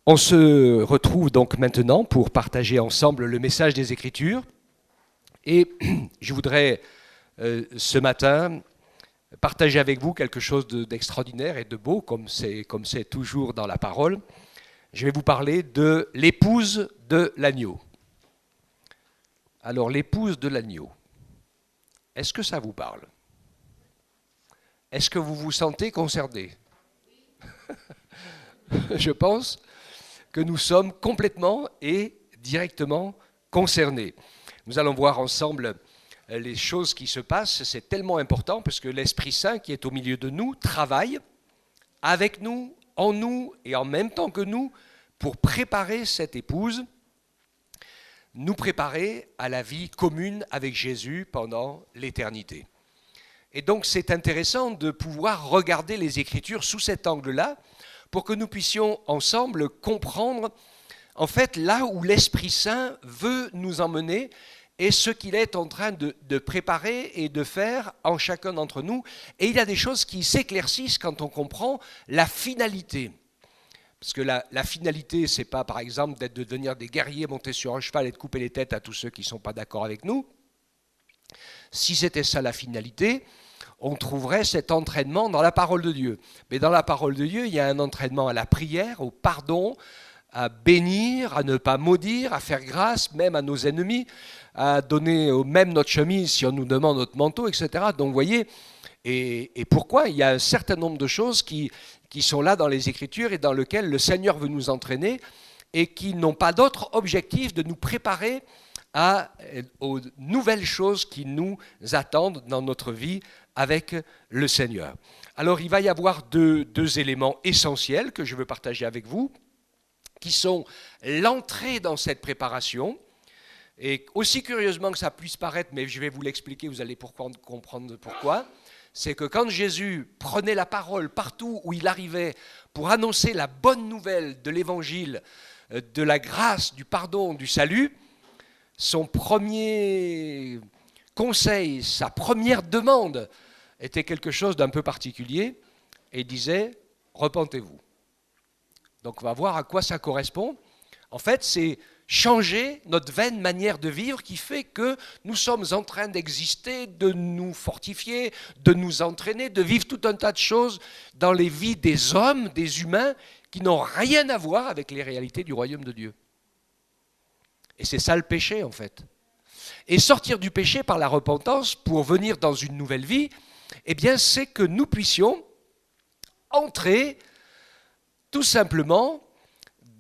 On se retrouve donc maintenant pour partager ensemble le message des Écritures. Et je voudrais ce matin partager avec vous quelque chose d'extraordinaire et de beau, comme c'est toujours dans la parole. Je vais vous parler de l'épouse de l'agneau. Alors, l'épouse de l'agneau, est-ce que ça vous parle? Est-ce que vous vous sentez concerné? Je pense que nous sommes complètement et directement concernés. Nous allons voir ensemble les choses qui se passent. C'est tellement important parce que l'Esprit Saint qui est au milieu de nous travaille avec nous, en nous et en même temps que nous pour préparer cette épouse, nous préparer à la vie commune avec Jésus pendant l'éternité. Et donc c'est intéressant de pouvoir regarder les Écritures sous cet angle-là pour que nous puissions ensemble comprendre en fait là où l'Esprit Saint veut nous emmener et ce qu'il est en train de préparer et de faire en chacun d'entre nous. Et il y a des choses qui s'éclaircissent quand on comprend la finalité. Parce que la finalité, ce n'est pas par exemple de devenir des guerriers montés sur un cheval et de couper les têtes à tous ceux qui ne sont pas d'accord avec nous. Si c'était ça la finalité, on trouverait cet entraînement dans la parole de Dieu. Mais dans la parole de Dieu, il y a un entraînement à la prière, au pardon, à bénir, à ne pas maudire, à faire grâce même à nos ennemis, à donner même notre chemise si on nous demande notre manteau, etc. Donc vous voyez, et pourquoi il y a un certain nombre de choses qui sont là dans les Écritures et dans lesquelles le Seigneur veut nous entraîner et qui n'ont pas d'autre objectif de nous préparer aux nouvelles choses qui nous attendent dans notre vie avec le Seigneur. Alors il va y avoir deux éléments essentiels que je veux partager avec vous, qui sont l'entrée dans cette préparation, et aussi curieusement que ça puisse paraître, mais je vais vous l'expliquer, vous allez comprendre pourquoi, c'est que quand Jésus prenait la parole partout où il arrivait pour annoncer la bonne nouvelle de l'évangile, de la grâce, du pardon, du salut, son premier conseil, sa première demande était quelque chose d'un peu particulier et disait « repentez-vous ». Donc on va voir à quoi ça correspond. En fait, c'est changer notre vaine manière de vivre qui fait que nous sommes en train d'exister, de nous fortifier, de nous entraîner, de vivre tout un tas de choses dans les vies des hommes, des humains, qui n'ont rien à voir avec les réalités du royaume de Dieu. Et c'est ça le péché en fait. Et sortir du péché par la repentance pour venir dans une nouvelle vie, eh bien c'est que nous puissions entrer tout simplement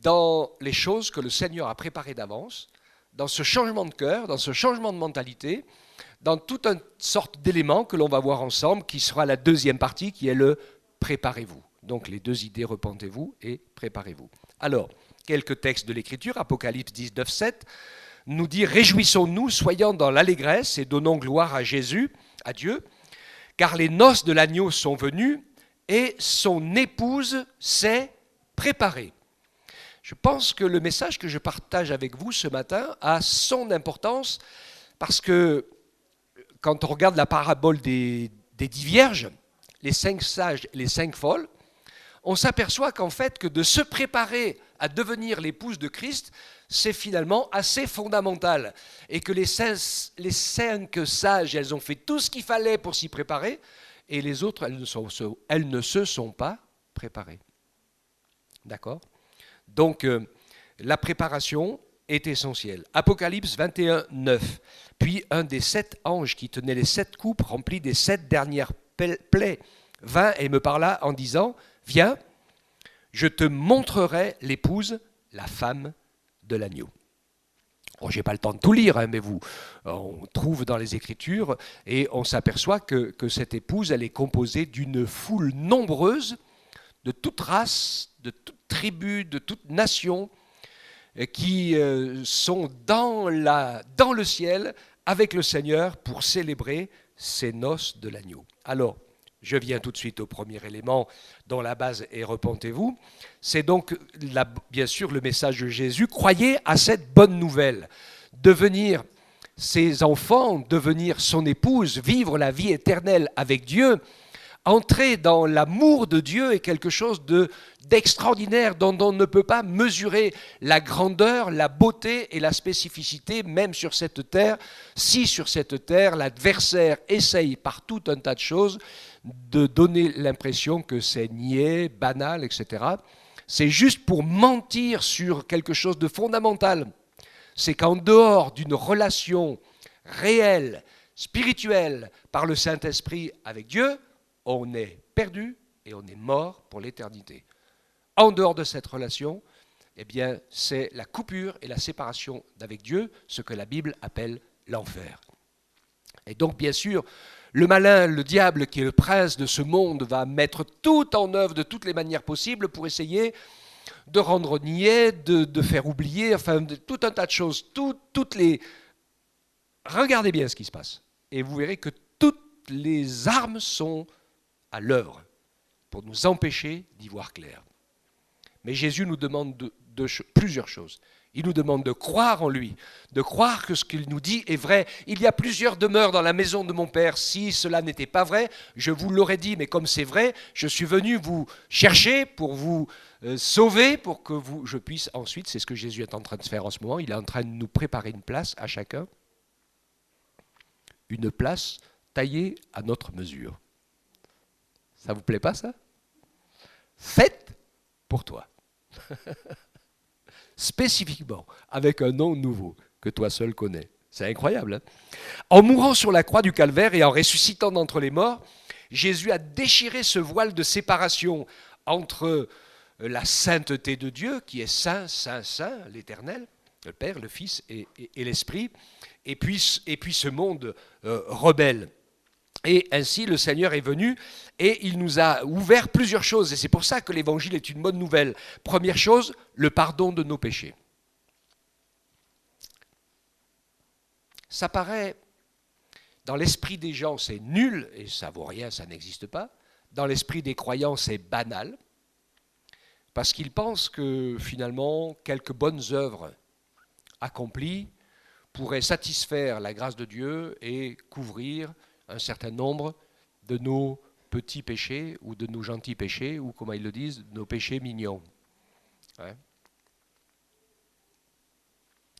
dans les choses que le Seigneur a préparées d'avance, dans ce changement de cœur, dans ce changement de mentalité, dans toute une sorte d'éléments que l'on va voir ensemble, qui sera la deuxième partie, qui est le « préparez-vous ». Donc les deux idées, repentez-vous et préparez-vous. Alors, quelques textes de l'Écriture, Apocalypse 19, 7, nous dit « Réjouissons-nous, soyons dans l'allégresse et donnons gloire à Jésus, à Dieu, car les noces de l'agneau sont venues et son épouse s'est préparée. » Je pense que le message que je partage avec vous ce matin a son importance parce que quand on regarde la parabole des 10 vierges, les 5 sages et les 5 folles, on s'aperçoit qu'en fait que de se préparer à devenir l'épouse de Christ, c'est finalement assez fondamental. Et que les 5 sages, elles ont fait tout ce qu'il fallait pour s'y préparer, et les autres, elles ne se sont pas préparées. D'accord ? Donc, la préparation est essentielle. Apocalypse 21, 9. Puis un des 7 anges qui tenait les 7 coupes remplies des 7 dernières plaies vint et me parla en disant « Viens, je te montrerai l'épouse, la femme de l'agneau. » Bon, je n'ai pas le temps de tout lire, mais on trouve dans les Écritures et on s'aperçoit que cette épouse, elle est composée d'une foule nombreuse de toute race, de toute tribu, de toute nation, qui sont dans le ciel avec le Seigneur pour célébrer ces noces de l'agneau. Alors, je viens tout de suite au premier élément dont la base est « repentez-vous ». C'est donc, bien sûr, le message de Jésus. Croyez à cette bonne nouvelle. Devenir ses enfants, devenir son épouse, vivre la vie éternelle avec Dieu, Entrer dans l'amour de Dieu est quelque chose d'extraordinaire dont on ne peut pas mesurer la grandeur, la beauté et la spécificité, même sur cette terre. Si sur cette terre, l'adversaire essaye par tout un tas de choses de donner l'impression que c'est niais, banal, etc., c'est juste pour mentir sur quelque chose de fondamental. C'est qu'en dehors d'une relation réelle, spirituelle, par le Saint-Esprit avec Dieu, on est perdu et on est mort pour l'éternité. En dehors de cette relation, eh bien, c'est la coupure et la séparation d'avec Dieu, ce que la Bible appelle l'enfer. Et donc, bien sûr, le malin, le diable, qui est le prince de ce monde, va mettre tout en œuvre de toutes les manières possibles pour essayer de rendre niais, de faire oublier, enfin, tout un tas de choses. Toutes les... Regardez bien ce qui se passe. Et vous verrez que toutes les armes sont à l'œuvre pour nous empêcher d'y voir clair. Mais Jésus nous demande plusieurs choses. Il nous demande de croire en lui, de croire que ce qu'il nous dit est vrai. Il y a plusieurs demeures dans la maison de mon Père. Si cela n'était pas vrai, je vous l'aurais dit, mais comme c'est vrai, je suis venu vous chercher pour vous sauver, pour que je puisse ensuite, c'est ce que Jésus est en train de faire en ce moment, il est en train de nous préparer une place à chacun, une place taillée à notre mesure. Ça vous plaît pas, ça? Faite pour toi. Spécifiquement, avec un nom nouveau que toi seul connais. C'est incroyable. Hein? En mourant sur la croix du Calvaire et en ressuscitant d'entre les morts, Jésus a déchiré ce voile de séparation entre la sainteté de Dieu, qui est saint, saint, saint, l'Éternel, le Père, le Fils et l'Esprit, et puis ce monde rebelle. Et ainsi, le Seigneur est venu et il nous a ouvert plusieurs choses. Et c'est pour ça que l'Évangile est une bonne nouvelle. Première chose, le pardon de nos péchés. Ça paraît, dans l'esprit des gens, c'est nul, et ça vaut rien, ça n'existe pas. Dans l'esprit des croyants, c'est banal, parce qu'ils pensent que finalement, quelques bonnes œuvres accomplies pourraient satisfaire la grâce de Dieu et couvrir un certain nombre de nos petits péchés ou de nos gentils péchés, ou comment ils le disent, nos péchés mignons. Ouais.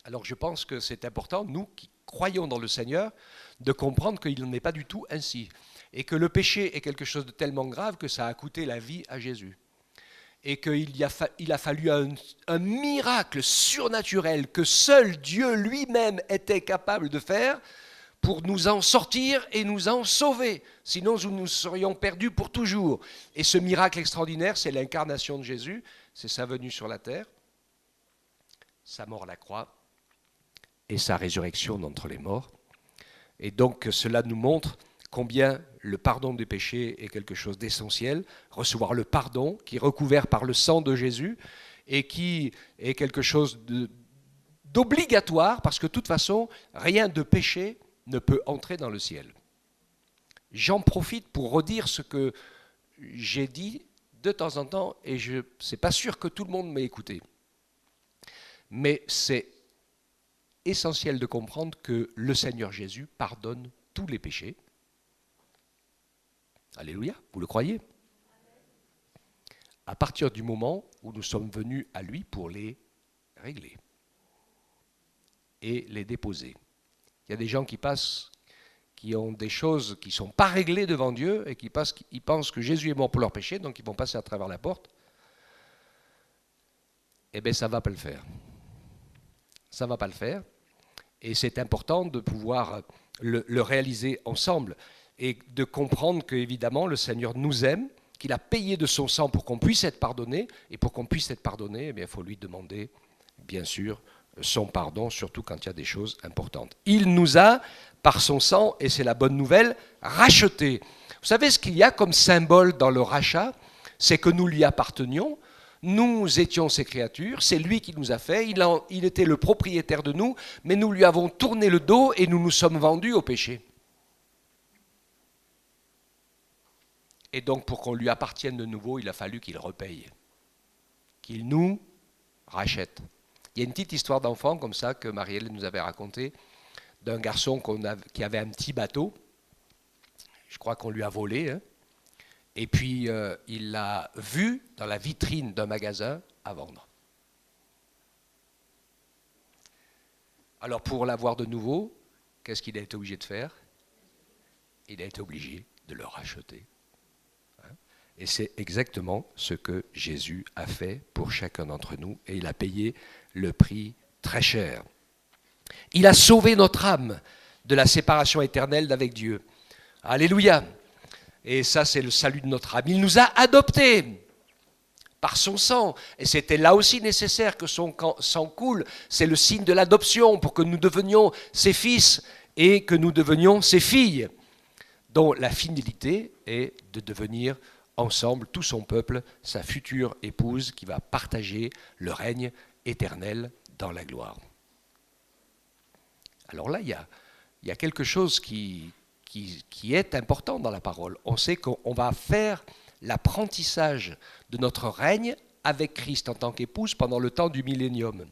Alors je pense que c'est important, nous qui croyons dans le Seigneur, de comprendre qu'il n'en est pas du tout ainsi. Et que le péché est quelque chose de tellement grave que ça a coûté la vie à Jésus. Et qu'il a fallu un miracle surnaturel que seul Dieu lui-même était capable de faire pour nous en sortir et nous en sauver. Sinon, nous serions perdus pour toujours. Et ce miracle extraordinaire, c'est l'incarnation de Jésus, c'est sa venue sur la terre, sa mort à la croix et sa résurrection d'entre les morts. Et donc, cela nous montre combien le pardon des péchés est quelque chose d'essentiel, recevoir le pardon qui est recouvert par le sang de Jésus et qui est quelque chose d'obligatoire, parce que de toute façon, rien de péché ne peut entrer dans le ciel. J'en profite pour redire ce que j'ai dit de temps en temps, et je n'est pas sûr que tout le monde m'ait écouté. Mais c'est essentiel de comprendre que le Seigneur Jésus pardonne tous les péchés. Alléluia, vous le croyez? À partir du moment où nous sommes venus à lui pour les régler et les déposer. Il y a des gens qui passent, qui ont des choses qui ne sont pas réglées devant Dieu et ils pensent que Jésus est mort pour leurs péchés, donc ils vont passer à travers la porte. Eh bien, ça ne va pas le faire. Ça ne va pas le faire. Et c'est important de pouvoir le réaliser ensemble et de comprendre qu'évidemment, le Seigneur nous aime, qu'il a payé de son sang pour qu'on puisse être pardonné. Et pour qu'on puisse être pardonné, eh bien, il faut lui demander, bien sûr, son pardon, surtout quand il y a des choses importantes. Il nous a, par son sang, et c'est la bonne nouvelle, rachetés. Vous savez ce qu'il y a comme symbole dans le rachat? C'est que nous lui appartenions, nous étions ses créatures, c'est lui qui nous a fait, il était le propriétaire de nous, mais nous lui avons tourné le dos et nous nous sommes vendus au péché. Et donc pour qu'on lui appartienne de nouveau, il a fallu qu'il repaye, qu'il nous rachète. Il y a une petite histoire d'enfant comme ça que Marielle nous avait racontée, d'un garçon qui avait un petit bateau, je crois qu'on lui a volé, hein, Et puis, il l'a vu dans la vitrine d'un magasin à vendre. Alors, pour l'avoir de nouveau, qu'est-ce qu'il a été obligé de faire? Il a été obligé de le racheter. Et c'est exactement ce que Jésus a fait pour chacun d'entre nous, et il a payé le prix très cher. Il a sauvé notre âme de la séparation éternelle d'avec Dieu. Alléluia! Et ça, c'est le salut de notre âme. Il nous a adoptés par son sang. Et c'était là aussi nécessaire que son sang coule. C'est le signe de l'adoption pour que nous devenions ses fils et que nous devenions ses filles, dont la finalité est de devenir ensemble, tout son peuple, sa future épouse qui va partager le règne éternel dans la gloire. Alors là, il y a quelque chose qui est important dans la parole. On sait qu'on va faire l'apprentissage de notre règne avec Christ en tant qu'épouse pendant le temps du millénium.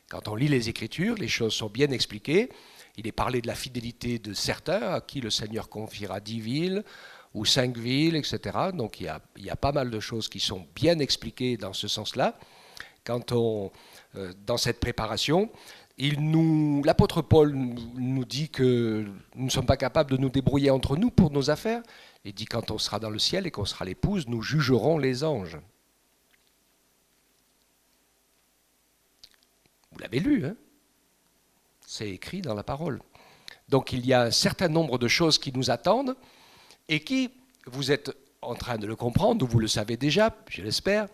Quand on lit les Écritures, les choses sont bien expliquées. Il est parlé de la fidélité de certains à qui le Seigneur confiera 10 villes ou 5 villes, etc. Donc il y a pas mal de choses qui sont bien expliquées dans ce sens-là. Dans cette préparation, l'apôtre Paul nous dit que nous ne sommes pas capables de nous débrouiller entre nous pour nos affaires. Il dit quand on sera dans le ciel et qu'on sera l'épouse, nous jugerons les anges. Vous l'avez lu, hein? C'est écrit dans la parole. Donc il y a un certain nombre de choses qui nous attendent et qui, vous êtes en train de le comprendre, ou vous le savez déjà, je l'espère,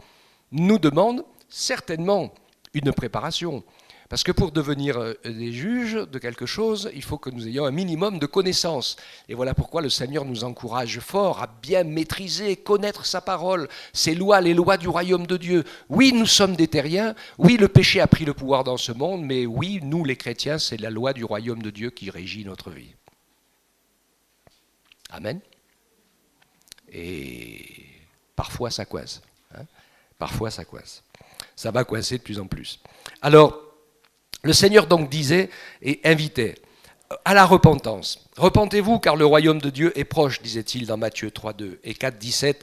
nous demandent certainement une préparation. Parce que pour devenir des juges de quelque chose, il faut que nous ayons un minimum de connaissances. Et voilà pourquoi le Seigneur nous encourage fort à bien maîtriser, connaître sa parole, ses lois, les lois du royaume de Dieu. Oui, nous sommes des terriens, oui, le péché a pris le pouvoir dans ce monde, mais oui, nous les chrétiens, c'est la loi du royaume de Dieu qui régit notre vie. Amen. Et parfois ça coince. Parfois ça coince. Ça va coincer de plus en plus. Alors, le Seigneur donc disait et invitait à la repentance. Repentez-vous car le royaume de Dieu est proche, disait-il dans Matthieu 3,2 et 4,17.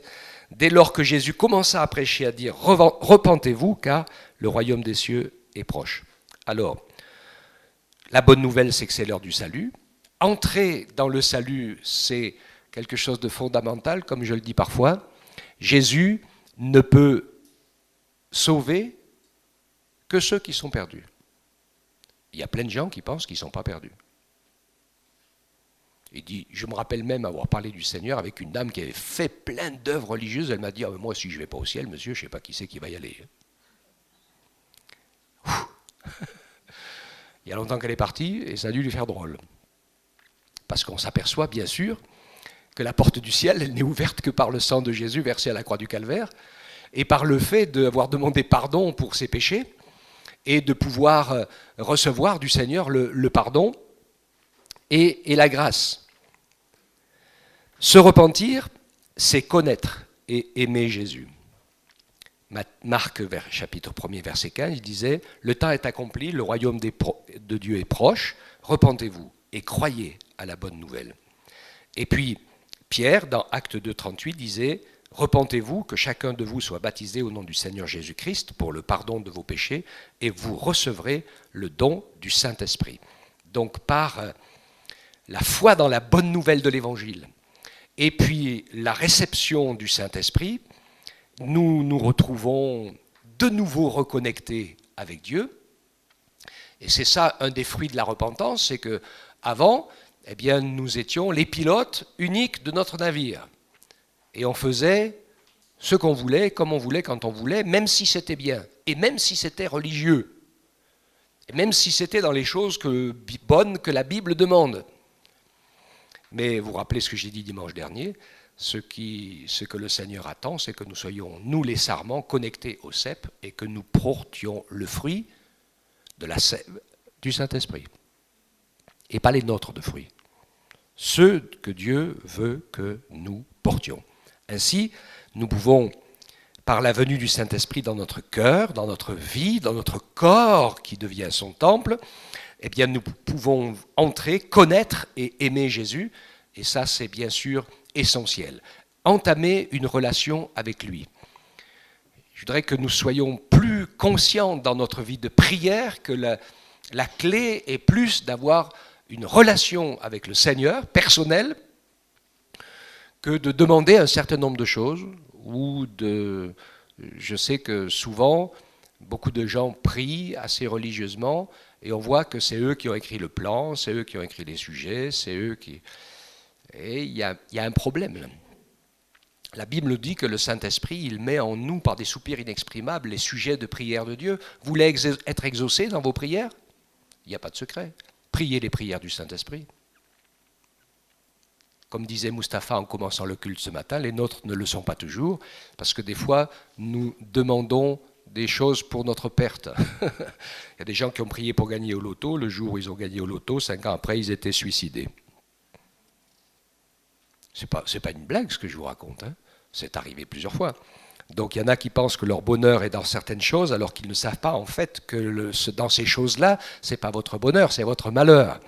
Dès lors que Jésus commença à prêcher, à dire repentez-vous car le royaume des cieux est proche. Alors, la bonne nouvelle, c'est que c'est l'heure du salut. Entrer dans le salut, c'est quelque chose de fondamental, comme je le dis parfois. Jésus ne peut sauver que ceux qui sont perdus. Il y a plein de gens qui pensent qu'ils ne sont pas perdus. Il dit, je me rappelle même avoir parlé du Seigneur avec une dame qui avait fait plein d'œuvres religieuses. Elle m'a dit, moi si je ne vais pas au ciel, monsieur, je ne sais pas qui c'est qui va y aller. Il y a longtemps qu'elle est partie et ça a dû lui faire drôle. Parce qu'on s'aperçoit bien sûr que la porte du ciel, elle n'est ouverte que par le sang de Jésus versé à la croix du Calvaire et par le fait d'avoir demandé pardon pour ses péchés et de pouvoir recevoir du Seigneur le pardon et la grâce. Se repentir, c'est connaître et aimer Jésus. Marc, chapitre 1er, verset 15, il disait « Le temps est accompli, le royaume de Dieu est proche, repentez-vous et croyez à la bonne nouvelle. » Et puis, Pierre, dans Acte 2, 38, disait « Repentez-vous, que chacun de vous soit baptisé au nom du Seigneur Jésus-Christ pour le pardon de vos péchés, et vous recevrez le don du Saint-Esprit. » Donc par la foi dans la bonne nouvelle de l'Évangile, et puis la réception du Saint-Esprit, nous nous retrouvons de nouveau reconnectés avec Dieu. Et c'est ça un des fruits de la repentance, c'est que avant, eh bien, nous étions les pilotes uniques de notre navire. Et on faisait ce qu'on voulait, comme on voulait, quand on voulait, même si c'était bien, et même si c'était religieux, et même si c'était dans les choses bonnes que la Bible demande. Mais vous vous rappelez ce que j'ai dit dimanche dernier, ce que le Seigneur attend, c'est que nous soyons, nous les sarments, connectés au cep et que nous portions le fruit de la sève du Saint-Esprit. Et pas les nôtres de fruits. Ceux que Dieu veut que nous portions. Ainsi, nous pouvons, par la venue du Saint-Esprit dans notre cœur, dans notre vie, dans notre corps qui devient son temple, eh bien nous pouvons entrer, connaître et aimer Jésus. Et ça, c'est bien sûr essentiel. entamer une relation avec lui. Je voudrais que nous soyons plus conscients dans notre vie de prière que la clé est plus d'avoir une relation avec le Seigneur, personnelle, que de demander un certain nombre de choses. Je sais que souvent, beaucoup de gens prient assez religieusement et on voit que c'est eux qui ont écrit le plan, c'est eux qui ont écrit les sujets, c'est eux qui... Et il y a un problème là. La Bible dit que le Saint-Esprit, il met en nous, par des soupirs inexprimables, les sujets de prière de Dieu. Vous voulez être exaucé dans vos prières? Il n'y a pas de secret. Priez les prières du Saint-Esprit. Comme disait Mustapha en commençant le culte ce matin, les nôtres ne le sont pas toujours, parce que des fois, nous demandons des choses pour notre perte. Il y a des gens qui ont prié pour gagner au loto, le jour où ils ont gagné au loto, 5 ans après, ils étaient suicidés. C'est pas une blague ce que je vous raconte, hein. C'est arrivé plusieurs fois. Donc il y en a qui pensent que leur bonheur est dans certaines choses, alors qu'ils ne savent pas en fait que dans ces choses-là, ce n'est pas votre bonheur, c'est votre malheur.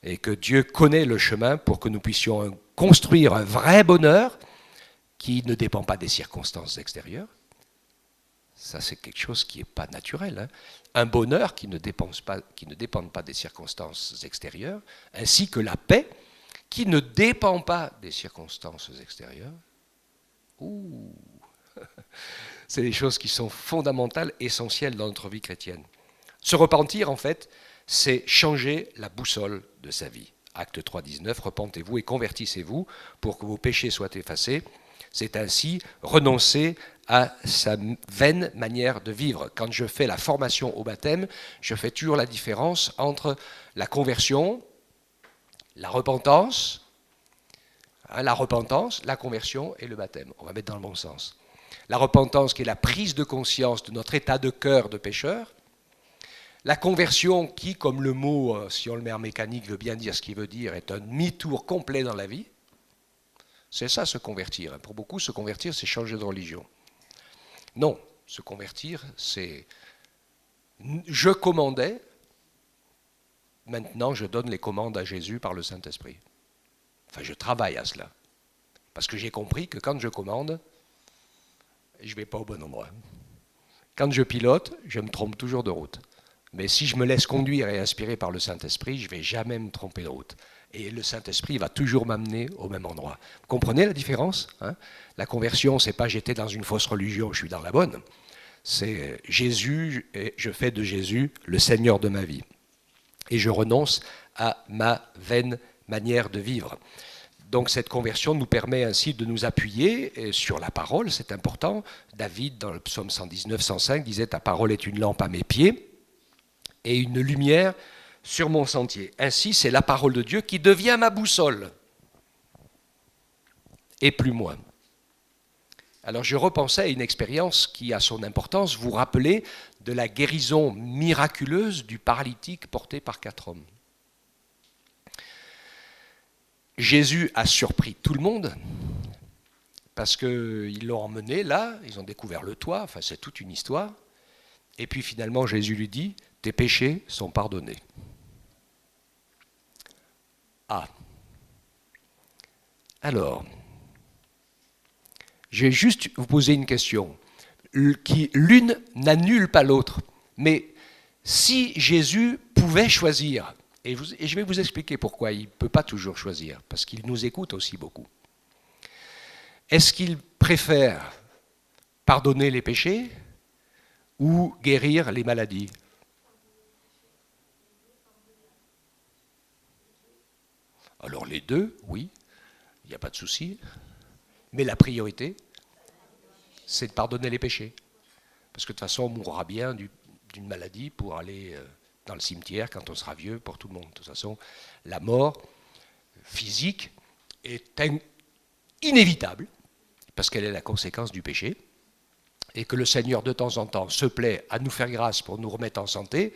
Et que Dieu connaît le chemin pour que nous puissions construire un vrai bonheur qui ne dépend pas des circonstances extérieures. Ça, c'est quelque chose qui n'est pas naturel, hein. Un bonheur qui ne dépend pas des circonstances extérieures, ainsi que la paix qui ne dépend pas des circonstances extérieures. Ouh. C'est des choses qui sont fondamentales, essentielles dans notre vie chrétienne. Se repentir, en fait, c'est changer la boussole de sa vie. Acte 3, 19, repentez-vous et convertissez-vous pour que vos péchés soient effacés. C'est ainsi renoncer à sa vaine manière de vivre. Quand je fais la formation au baptême, je fais toujours la différence entre la conversion, la repentance, la conversion et le baptême. On va mettre dans le bon sens. La repentance qui est la prise de conscience de notre état de cœur de pécheur. La conversion qui, comme le mot, si on le met en mécanique, veut bien dire ce qu'il veut dire, est un demi-tour complet dans la vie. C'est ça, se convertir. Pour beaucoup, se convertir, c'est changer de religion. Non, se convertir, c'est... Je commandais, maintenant je donne les commandes à Jésus par le Saint-Esprit. Enfin, je travaille à cela. Parce que j'ai compris que quand je commande, je ne vais pas au bon endroit. Quand je pilote, je me trompe toujours de route. Mais si je me laisse conduire et inspirer par le Saint-Esprit, je ne vais jamais me tromper de route. Et le Saint-Esprit va toujours m'amener au même endroit. Vous comprenez la différence, hein? La conversion, ce n'est pas j'étais dans une fausse religion, je suis dans la bonne. C'est Jésus, et je fais de Jésus le Seigneur de ma vie. Et je renonce à ma vaine manière de vivre. Donc cette conversion nous permet ainsi de nous appuyer sur la parole, c'est important. David, dans le psaume 119, 105, disait « Ta parole est une lampe à mes pieds et une lumière sur mon sentier. » Ainsi, c'est la parole de Dieu qui devient ma boussole, et plus moins. Alors je repensais à une expérience qui a son importance, vous rappelez de la guérison miraculeuse du paralytique porté par 4 hommes. Jésus a surpris tout le monde, parce qu'ils l'ont emmené là, ils ont découvert le toit, enfin c'est toute une histoire, et puis finalement Jésus lui dit « Tes péchés sont pardonnés ». Ah. Alors, je vais juste vous poser une question, qui l'une n'annule pas l'autre, mais si Jésus pouvait choisir, et je vais vous expliquer pourquoi il ne peut pas toujours choisir, parce qu'il nous écoute aussi beaucoup. Est-ce qu'il préfère pardonner les péchés ou guérir les maladies? Alors les deux, oui, il n'y a pas de souci, mais la priorité, c'est de pardonner les péchés. Parce que de toute façon, on mourra bien d'une maladie pour aller dans le cimetière quand on sera vieux pour tout le monde. De toute façon, la mort physique est inévitable, parce qu'elle est la conséquence du péché, et que le Seigneur de temps en temps se plaît à nous faire grâce pour nous remettre en santé,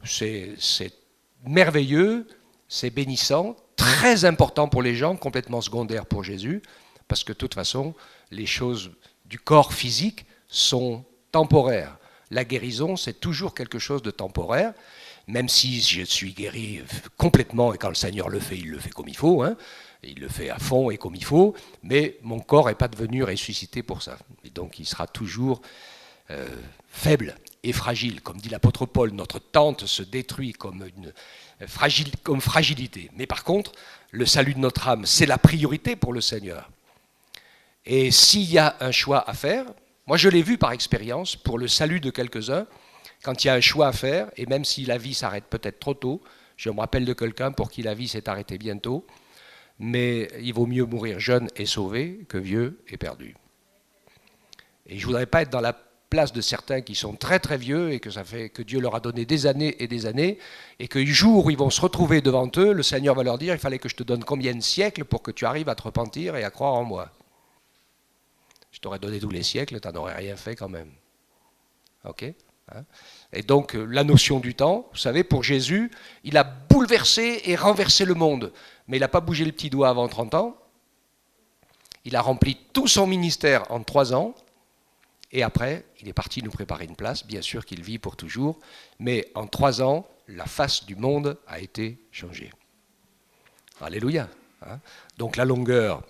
c'est merveilleux, c'est bénissant, très important pour les gens, complètement secondaire pour Jésus, parce que de toute façon, les choses du corps physique sont temporaires. La guérison, c'est toujours quelque chose de temporaire, même si je suis guéri complètement, et quand le Seigneur le fait, il le fait comme il faut, hein. Il le fait à fond et comme il faut, mais mon corps n'est pas devenu ressuscité pour ça. Et donc il sera toujours faible et fragile. Comme dit l'apôtre Paul, notre tente se détruit comme fragilité. Mais par contre, le salut de notre âme, c'est la priorité pour le Seigneur. Et s'il y a un choix à faire, moi je l'ai vu par expérience, pour le salut de quelques-uns, quand il y a un choix à faire, et même si la vie s'arrête peut-être trop tôt, je me rappelle de quelqu'un pour qui la vie s'est arrêtée bientôt, mais il vaut mieux mourir jeune et sauvé que vieux et perdu. Et je ne voudrais pas être dans la place de certains qui sont très très vieux et que ça fait que Dieu leur a donné des années, et que le jour où ils vont se retrouver devant eux, le Seigneur va leur dire, il fallait que je te donne combien de siècles pour que tu arrives à te repentir et à croire en moi. Je t'aurais donné tous les siècles, tu n'en aurais rien fait quand même. Ok ? Et donc la notion du temps, vous savez, pour Jésus, il a bouleversé et renversé le monde, mais il n'a pas bougé le petit doigt avant 30 ans. Il a rempli tout son ministère en 3 ans, et après, il est parti nous préparer une place. Bien sûr qu'il vit pour toujours, mais en 3 ans, la face du monde a été changée. Alléluia. Donc la longueur.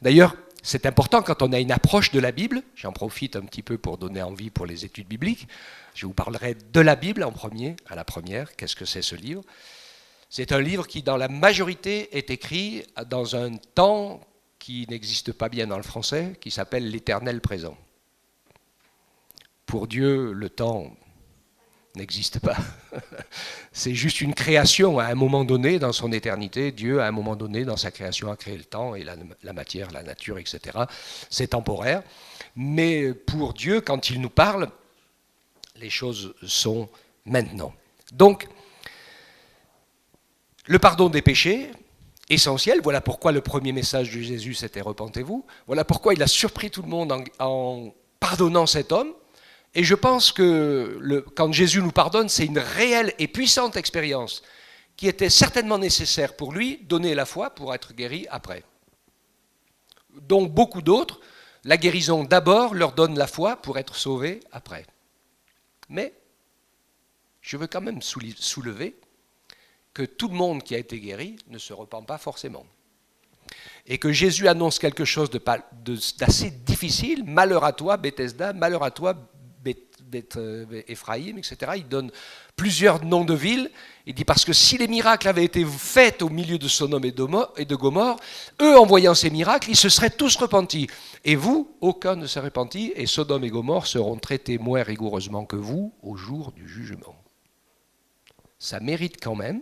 D'ailleurs, c'est important quand on a une approche de la Bible, j'en profite un petit peu pour donner envie pour les études bibliques, je vous parlerai de la Bible à la première, qu'est-ce que c'est ce livre? C'est un livre qui dans la majorité est écrit dans un temps qui n'existe pas bien dans le français, qui s'appelle l'éternel présent. Pour Dieu, le temps n'existe pas. C'est juste une création à un moment donné dans son éternité. Dieu, à un moment donné, dans sa création, a créé le temps et la matière, la nature, etc. C'est temporaire. Mais pour Dieu, quand il nous parle, les choses sont maintenant. Donc, le pardon des péchés, essentiel. Voilà pourquoi le premier message de Jésus, c'était « Repentez-vous ». Voilà pourquoi il a surpris tout le monde en pardonnant cet homme. Et je pense que quand Jésus nous pardonne, c'est une réelle et puissante expérience qui était certainement nécessaire pour lui, donner la foi pour être guéri après. Donc beaucoup d'autres, la guérison d'abord leur donne la foi pour être sauvés après. Mais je veux quand même soulever que tout le monde qui a été guéri ne se repent pas forcément. Et que Jésus annonce quelque chose d'assez difficile, malheur à toi Bethesda, malheur à toi Éphraïm, etc. Il donne plusieurs noms de villes. Il dit parce que si les miracles avaient été faits au milieu de Sodome et de Gomorrhe, eux, en voyant ces miracles, ils se seraient tous repentis. Et vous, aucun ne s'est repenti, et Sodome et Gomorrhe seront traités moins rigoureusement que vous au jour du jugement. Ça mérite quand même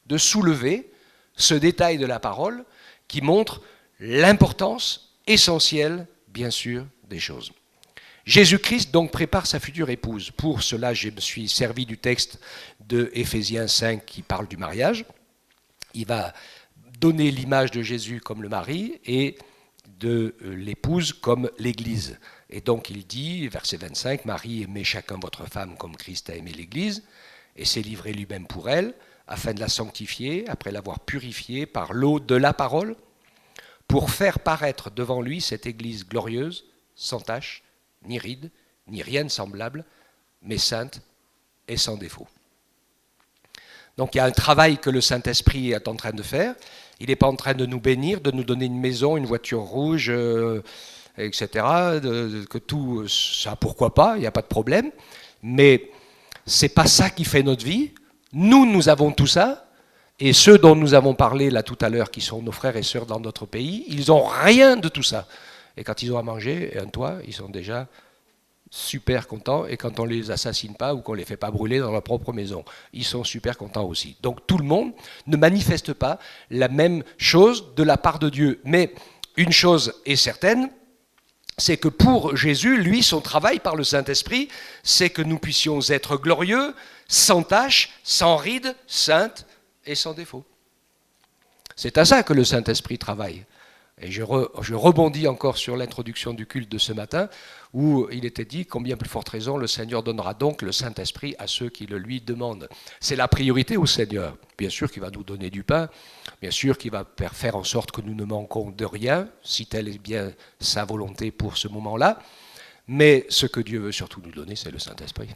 de soulever ce détail de la parole qui montre l'importance essentielle, bien sûr, des choses. Jésus-Christ donc prépare sa future épouse. Pour cela, je me suis servi du texte de Éphésiens 5 qui parle du mariage. Il va donner l'image de Jésus comme le mari et de l'épouse comme l'Église. Et donc il dit, verset 25, « Marie, aimez chacun votre femme comme Christ a aimé l'Église et s'est livré lui-même pour elle, afin de la sanctifier, après l'avoir purifiée par l'eau de la parole, pour faire paraître devant lui cette Église glorieuse, sans tache, ni ride, ni rien de semblable, mais sainte et sans défaut. » Donc il y a un travail que le Saint-Esprit est en train de faire. Il n'est pas en train de nous bénir, de nous donner une maison, une voiture rouge, etc. Que tout ça, pourquoi pas, il n'y a pas de problème. Mais ce n'est pas ça qui fait notre vie. Nous avons tout ça. Et ceux dont nous avons parlé là tout à l'heure, qui sont nos frères et sœurs dans notre pays, ils n'ont rien de tout ça. Et quand ils ont à manger et un toit, ils sont déjà super contents. Et quand on ne les assassine pas ou qu'on ne les fait pas brûler dans leur propre maison, ils sont super contents aussi. Donc tout le monde ne manifeste pas la même chose de la part de Dieu. Mais une chose est certaine, c'est que pour Jésus, lui, son travail par le Saint-Esprit, c'est que nous puissions être glorieux, sans tache, sans ride, saintes et sans défaut. C'est à ça que le Saint-Esprit travaille. Et je rebondis encore sur l'introduction du culte de ce matin, où il était dit, combien plus forte raison le Seigneur donnera donc le Saint-Esprit à ceux qui le lui demandent. C'est la priorité au Seigneur. Bien sûr qu'il va nous donner du pain, bien sûr qu'il va faire en sorte que nous ne manquons de rien, si telle est bien sa volonté pour ce moment-là, mais ce que Dieu veut surtout nous donner, c'est le Saint-Esprit.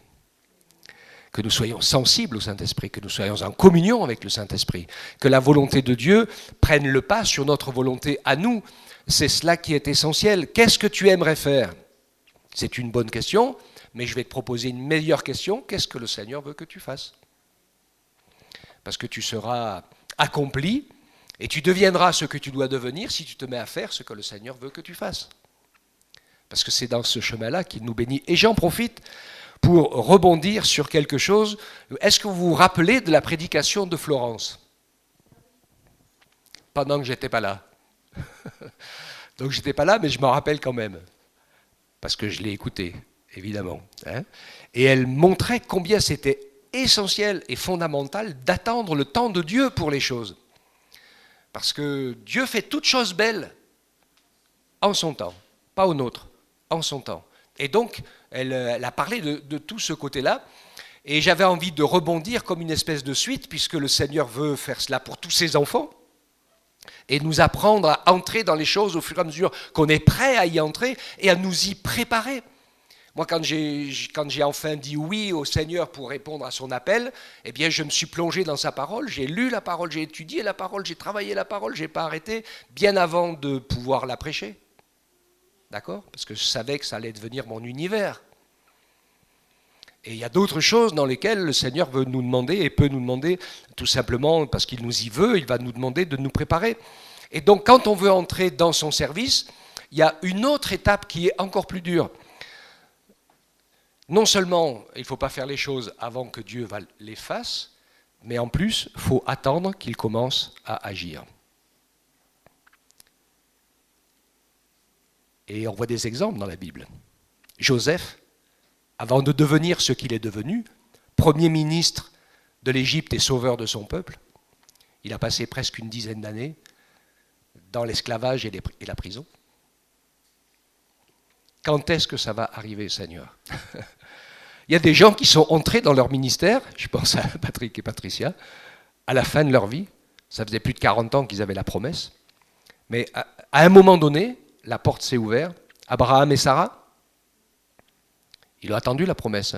que nous soyons sensibles au Saint-Esprit, que nous soyons en communion avec le Saint-Esprit, que la volonté de Dieu prenne le pas sur notre volonté à nous. C'est cela qui est essentiel. Qu'est-ce que tu aimerais faire? C'est une bonne question, mais je vais te proposer une meilleure question. Qu'est-ce que le Seigneur veut que tu fasses? Parce que tu seras accompli et tu deviendras ce que tu dois devenir si tu te mets à faire ce que le Seigneur veut que tu fasses. Parce que c'est dans ce chemin-là qu'il nous bénit. Et j'en profite pour rebondir sur quelque chose. Est-ce que vous vous rappelez de la prédication de Florence? Pendant que je n'étais pas là. Donc je n'étais pas là, mais je m'en rappelle quand même. Parce que je l'ai écoutée, évidemment. Et elle montrait combien c'était essentiel et fondamental d'attendre le temps de Dieu pour les choses. Parce que Dieu fait toutes choses belles en son temps, pas au nôtre, en son temps. Et donc, elle a parlé de tout ce côté-là. Et j'avais envie de rebondir comme une espèce de suite, puisque le Seigneur veut faire cela pour tous ses enfants, et nous apprendre à entrer dans les choses au fur et à mesure qu'on est prêt à y entrer et à nous y préparer. Moi, quand j'ai enfin dit oui au Seigneur pour répondre à son appel, eh bien, je me suis plongé dans sa parole, j'ai lu la parole, j'ai étudié la parole, j'ai travaillé la parole, je n'ai pas arrêté, bien avant de pouvoir la prêcher. D'accord? Parce que je savais que ça allait devenir mon univers. Et il y a d'autres choses dans lesquelles le Seigneur veut nous demander et peut nous demander, tout simplement parce qu'il nous y veut, il va nous demander de nous préparer. Et donc, quand on veut entrer dans son service, il y a une autre étape qui est encore plus dure. Non seulement il ne faut pas faire les choses avant que Dieu les fasse, mais en plus, il faut attendre qu'il commence à agir. Et on voit des exemples dans la Bible. Joseph, avant de devenir ce qu'il est devenu, premier ministre de l'Égypte et sauveur de son peuple, il a passé presque une dizaine d'années dans l'esclavage et la prison. Quand est-ce que ça va arriver, Seigneur? Il y a des gens qui sont entrés dans leur ministère, je pense à Patrick et Patricia, à la fin de leur vie, ça faisait plus de 40 ans qu'ils avaient la promesse, mais à un moment donné, la porte s'est ouverte, Abraham et Sarah, ils ont attendu la promesse.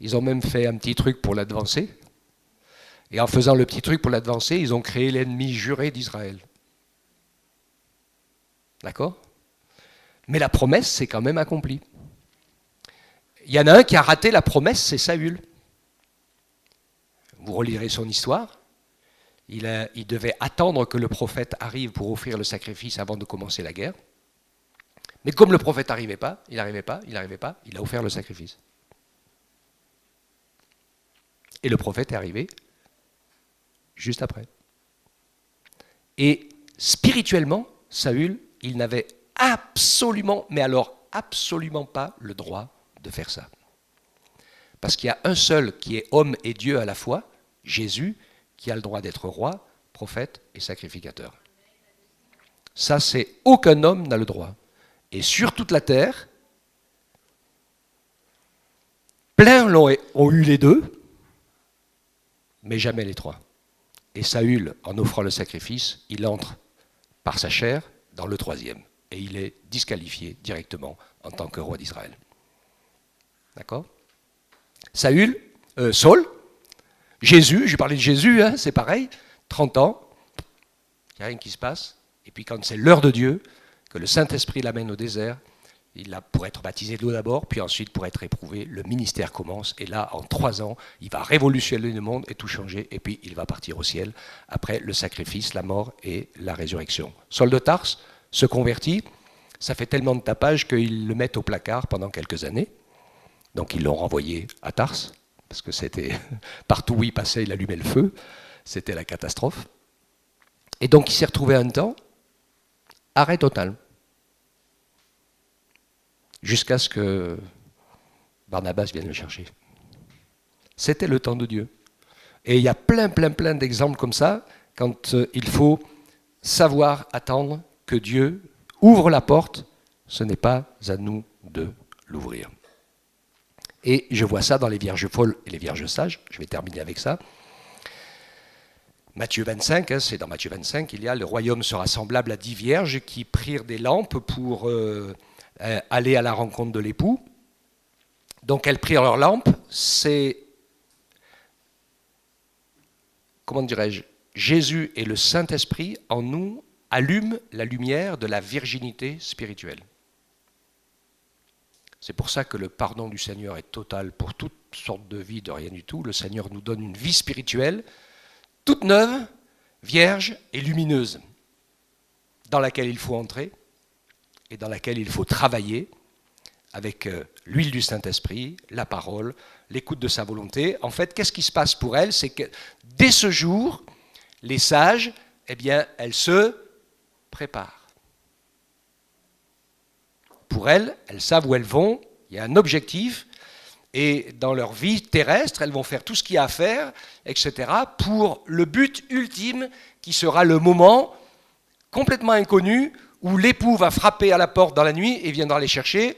Ils ont même fait un petit truc pour l'advancer, et en faisant le petit truc pour l'advancer, ils ont créé l'ennemi juré d'Israël. D'accord? Mais la promesse s'est quand même accomplie. Il y en a un qui a raté la promesse, c'est Saül. Vous relirez son histoire. Il devait attendre que le prophète arrive pour offrir le sacrifice avant de commencer la guerre. Mais comme le prophète n'arrivait pas, il a offert le sacrifice. Et le prophète est arrivé juste après. Et spirituellement, Saül, il n'avait absolument, mais alors absolument pas le droit de faire ça. Parce qu'il y a un seul qui est homme et Dieu à la fois, Jésus, qui a le droit d'être roi, prophète et sacrificateur. Ça, c'est aucun homme n'a le droit. Et sur toute la terre, plein ont eu les deux, mais jamais les trois. Et Saül, en offrant le sacrifice, il entre par sa chair dans le troisième. Et il est disqualifié directement en tant que roi d'Israël. D'accord? Saül, Saul, Jésus, j'ai parlé de Jésus, hein, c'est pareil, 30 ans, il n'y a rien qui se passe. Et puis quand c'est l'heure de Dieu, que le Saint-Esprit l'amène au désert, il a pour être baptisé de l'eau d'abord, puis ensuite pour être éprouvé, le ministère commence. Et là, en 3 ans, il va révolutionner le monde et tout changer. Et puis il va partir au ciel après le sacrifice, la mort et la résurrection. Saul de Tarse se convertit, ça fait tellement de tapage qu'ils le mettent au placard pendant quelques années. Donc ils l'ont renvoyé à Tarse, parce que c'était partout où il passait, il allumait le feu. C'était la catastrophe. Et donc il s'est retrouvé un temps, arrêt total. Jusqu'à ce que Barnabas vienne le chercher. C'était le temps de Dieu. Et il y a plein d'exemples comme ça, quand il faut savoir attendre que Dieu ouvre la porte, ce n'est pas à nous de l'ouvrir. Et je vois ça dans les vierges folles et les vierges sages, je vais terminer avec ça. Matthieu 25, hein, c'est dans Matthieu 25, il y a « Le royaume sera semblable à 10 vierges qui prirent des lampes pour aller à la rencontre de l'époux. » Donc elles prirent leurs lampes, c'est comment dirais-je, Jésus et le Saint-Esprit en nous allument la lumière de la virginité spirituelle. C'est pour ça que le pardon du Seigneur est total pour toutes sortes de vies, de rien du tout. Le Seigneur nous donne une vie spirituelle toute neuve, vierge et lumineuse, dans laquelle il faut entrer et dans laquelle il faut travailler avec l'huile du Saint-Esprit, la parole, l'écoute de sa volonté. En fait, qu'est-ce qui se passe pour elles? C'est que dès ce jour, les sages, eh bien, elles se préparent. Pour elles savent où elles vont, il y a un objectif, et dans leur vie terrestre, elles vont faire tout ce qu'il y a à faire, etc., pour le but ultime qui sera le moment complètement inconnu où l'époux va frapper à la porte dans la nuit et viendra les chercher.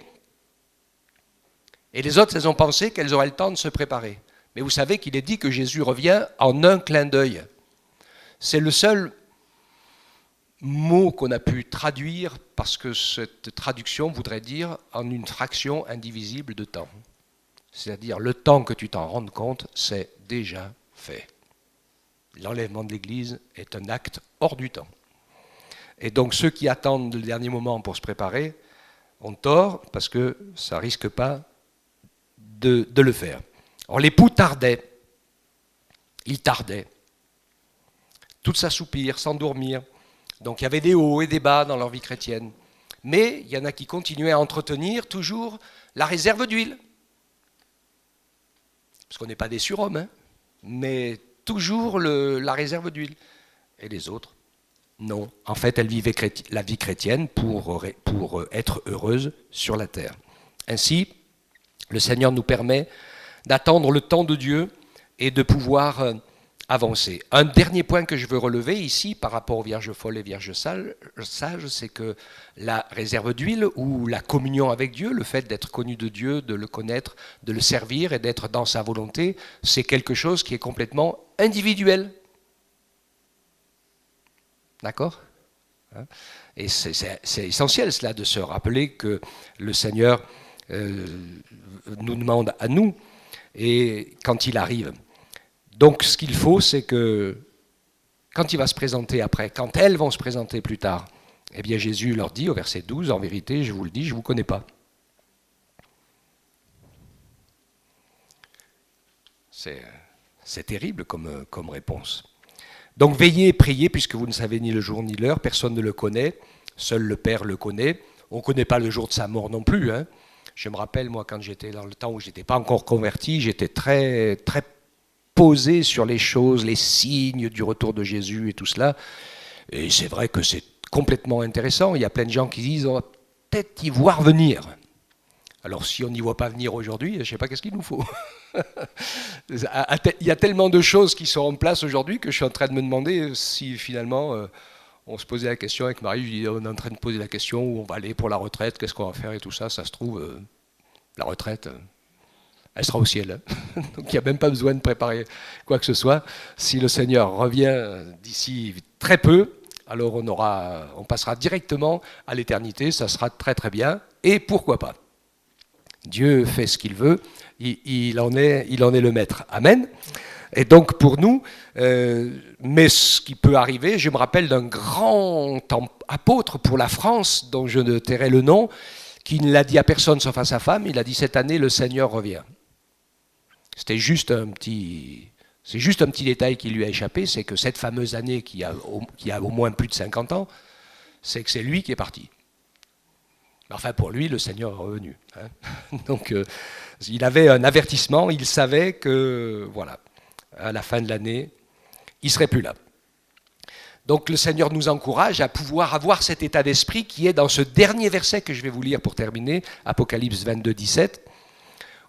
Et les autres, elles ont pensé qu'elles auraient le temps de se préparer. Mais vous savez qu'il est dit que Jésus revient en un clin d'œil. C'est le seul mot qu'on a pu traduire parce que cette traduction voudrait dire en une fraction indivisible de temps. C'est-à-dire le temps que tu t'en rendes compte, c'est déjà fait. L'enlèvement de l'Église est un acte hors du temps. Et donc ceux qui attendent le dernier moment pour se préparer ont tort parce que ça ne risque pas de le faire. Alors l'époux tardait. Il tardait. Tout s'assoupir, s'endormir. Donc il y avait des hauts et des bas dans leur vie chrétienne. Mais il y en a qui continuaient à entretenir toujours la réserve d'huile. Parce qu'on n'est pas des surhommes, hein, mais toujours la réserve d'huile. Et les autres, non. En fait, elles vivaient la vie chrétienne pour être heureuses sur la terre. Ainsi, le Seigneur nous permet d'attendre le temps de Dieu et de pouvoir avancer. Un dernier point que je veux relever ici par rapport aux vierges folles et vierges sages, c'est que la réserve d'huile ou la communion avec Dieu, le fait d'être connu de Dieu, de le connaître, de le servir et d'être dans sa volonté, c'est quelque chose qui est complètement individuel. D'accord ? Et c'est essentiel cela de se rappeler que le Seigneur nous demande à nous et quand il arrive. Donc ce qu'il faut, c'est que quand il va se présenter après, quand elles vont se présenter plus tard, eh bien Jésus leur dit au verset 12, en vérité, je vous le dis, je ne vous connais pas. C'est terrible comme réponse. Donc veillez et priez, puisque vous ne savez ni le jour ni l'heure, personne ne le connaît, seul le Père le connaît. On ne connaît pas le jour de sa mort non plus. Hein. Je me rappelle, moi, quand j'étais dans le temps où je n'étais pas encore converti, j'étais très, très posé sur les choses, les signes du retour de Jésus et tout cela. Et c'est vrai que c'est complètement intéressant. Il y a plein de gens qui disent on va peut-être y voir venir. Alors si on n'y voit pas venir aujourd'hui, je ne sais pas qu'est-ce qu'il nous faut. Il y a tellement de choses qui sont en place aujourd'hui que je suis en train de me demander si finalement on se posait la question avec Marie, je dis, on est en train de poser la question où on va aller pour la retraite, qu'est-ce qu'on va faire et tout ça. Ça se trouve, la retraite, elle sera au ciel. Hein. Donc il n'y a même pas besoin de préparer quoi que ce soit. Si le Seigneur revient d'ici très peu, alors on passera directement à l'éternité, ça sera très très bien. Et pourquoi pas ? Dieu fait ce qu'il veut, il en est le maître. Amen. Et donc pour nous, mais ce qui peut arriver, je me rappelle d'un grand apôtre pour la France, dont je ne tairai le nom, qui ne l'a dit à personne sauf à sa femme, il a dit cette année le Seigneur revient. C'est juste un petit détail qui lui a échappé, c'est que cette fameuse année qui a au moins plus de 50 ans, c'est que c'est lui qui est parti. Enfin, pour lui, le Seigneur est revenu. Hein. Donc, il avait un avertissement, il savait que, voilà, à la fin de l'année, il ne serait plus là. Donc, le Seigneur nous encourage à pouvoir avoir cet état d'esprit qui est dans ce dernier verset que je vais vous lire pour terminer, Apocalypse 22, 17,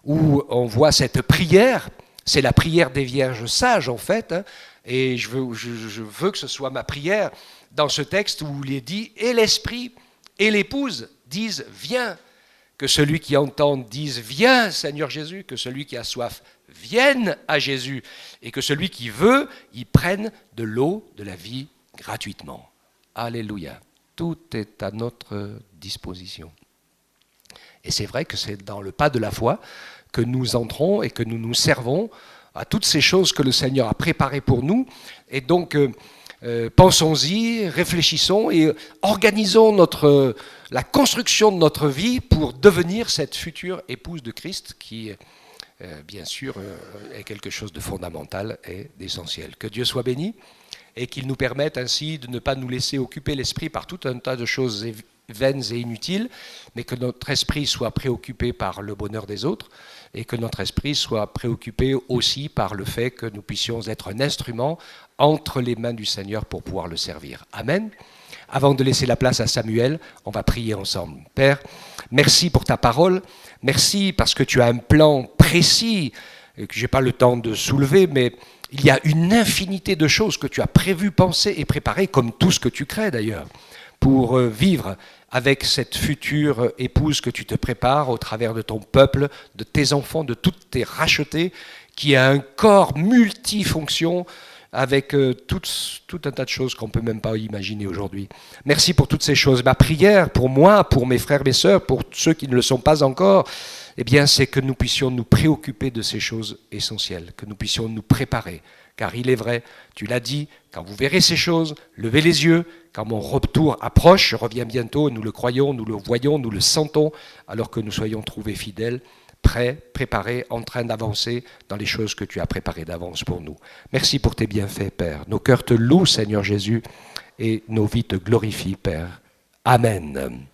où on voit cette prière, c'est la prière des vierges sages, en fait, hein, et je veux que ce soit ma prière dans ce texte où il est dit « Et l'Esprit et l'Épouse disent « Viens ». Que celui qui entend dise « Viens, Seigneur Jésus », que celui qui a soif vienne à Jésus, et que celui qui veut, y prenne de l'eau de la vie gratuitement. Alléluia. Tout est à notre disposition. Et c'est vrai que c'est dans le pas de la foi que nous entrons et que nous nous servons à toutes ces choses que le Seigneur a préparées pour nous. Et donc, pensons-y, réfléchissons et organisons la construction de notre vie pour devenir cette future épouse de Christ qui, bien sûr, est quelque chose de fondamental et d'essentiel. Que Dieu soit béni et qu'il nous permette ainsi de ne pas nous laisser occuper l'esprit par tout un tas de choses vaines et inutiles, mais que notre esprit soit préoccupé par le bonheur des autres et que notre esprit soit préoccupé aussi par le fait que nous puissions être un instrument entre les mains du Seigneur pour pouvoir le servir. Amen. Avant de laisser la place à Samuel, on va prier ensemble. Père, merci pour ta parole. Merci parce que tu as un plan précis que je n'ai pas le temps de soulever, mais il y a une infinité de choses que tu as prévues, pensées et préparées, comme tout ce que tu crées d'ailleurs, pour vivre avec cette future épouse que tu te prépares au travers de ton peuple, de tes enfants, de toutes tes rachetés, qui a un corps multifonction avec tout un tas de choses qu'on ne peut même pas imaginer aujourd'hui. Merci pour toutes ces choses. Ma prière pour moi, pour mes frères, mes sœurs, pour ceux qui ne le sont pas encore, eh bien, c'est que nous puissions nous préoccuper de ces choses essentielles, que nous puissions nous préparer. Car il est vrai, tu l'as dit, quand vous verrez ces choses, levez les yeux, quand mon retour approche, je reviens bientôt, nous le croyons, nous le voyons, nous le sentons, alors que nous soyons trouvés fidèles, prêts, préparés, en train d'avancer dans les choses que tu as préparées d'avance pour nous. Merci pour tes bienfaits, Père. Nos cœurs te louent, Seigneur Jésus, et nos vies te glorifient, Père. Amen.